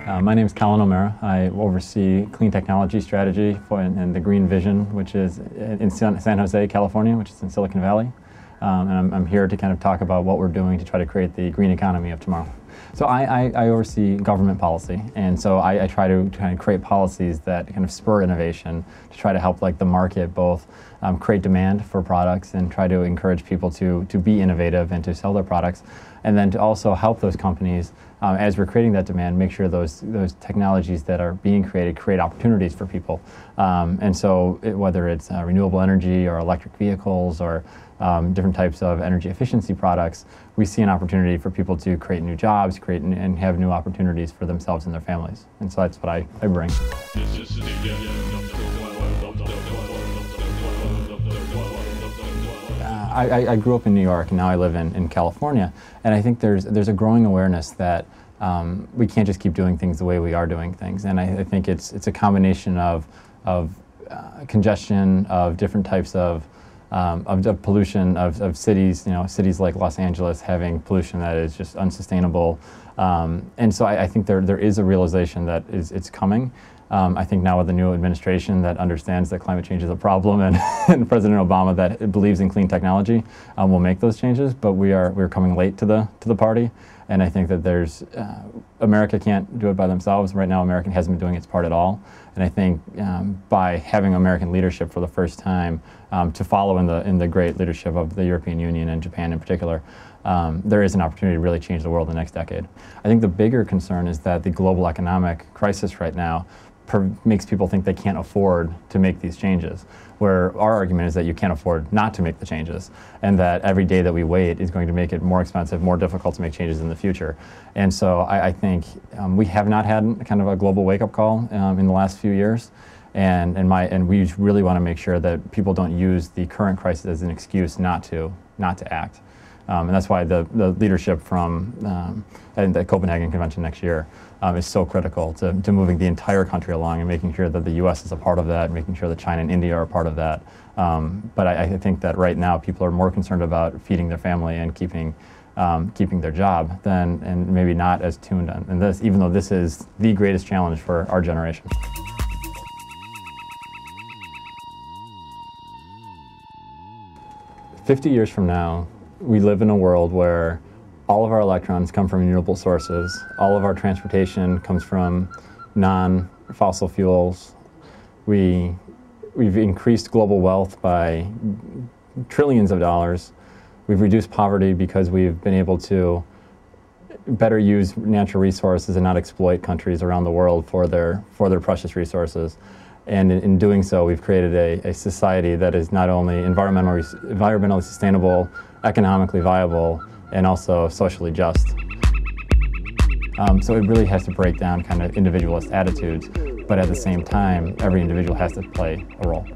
My name is Collin. I oversee clean technology strategy and the Green Vision, which is in San Jose, California, which is in Silicon Valley. And I'm here to kind of talk about what we're doing to try to create the green economy of tomorrow. So I oversee government policy, and so I try to create policies that kind of spur innovation to try to help the market both create demand for products and try to encourage people to be innovative and to sell their products, and then to also help those companies as we're creating that demand, make sure those technologies that are being created create opportunities for people. And so whether it's renewable energy or electric vehicles or different types of energy efficiency products, we see an opportunity for people to create new jobs, create and have new opportunities for themselves and their families. And so that's what I bring. I grew up in New York, and now I live in California, and I think there's a growing awareness that we can't just keep doing things the way we are doing things. And I think it's a combination of congestion, of different types of pollution, of cities, cities like Los Angeles having pollution that is just unsustainable. And so I think there is a realization that it's coming. I think now with the new administration that understands that climate change is a problem, and President Obama that believes in clean technology will make those changes. But we're coming late to the party, and I think that America can't do it by themselves. Right now, America hasn't been doing its part at all. And I think by having American leadership for the first time to follow in the great leadership of the European Union and Japan in particular, there is an opportunity to really change the world in the next decade. I think the bigger concern is that the global economic crisis right now makes people think they can't afford to make these changes, where our argument is that you can't afford not to make the changes, and that every day that we wait is going to make it more expensive, more difficult to make changes in the future. And so I think we have not had kind of a global wake-up call in the last few years, and we really want to make sure that people don't use the current crisis as an excuse not to act. And that's why the leadership from the Copenhagen Convention next year is so critical to moving the entire country along and making sure that the U.S. is a part of that, making sure that China and India are a part of that. But I think that right now people are more concerned about feeding their family and keeping their job and maybe not as tuned on this, even though this is the greatest challenge for our generation. "50 years from now, we live in a world where all of our electrons come from renewable sources, all of our transportation comes from non-fossil fuels. We've increased global wealth by trillions of dollars. We've reduced poverty because we've been able to better use natural resources and not exploit countries around the world for their precious resources. And in doing so, we've created a society that is not only environmentally sustainable, economically viable, and also socially just. So it really has to break down kind of individualist attitudes, but at the same time, every individual has to play a role.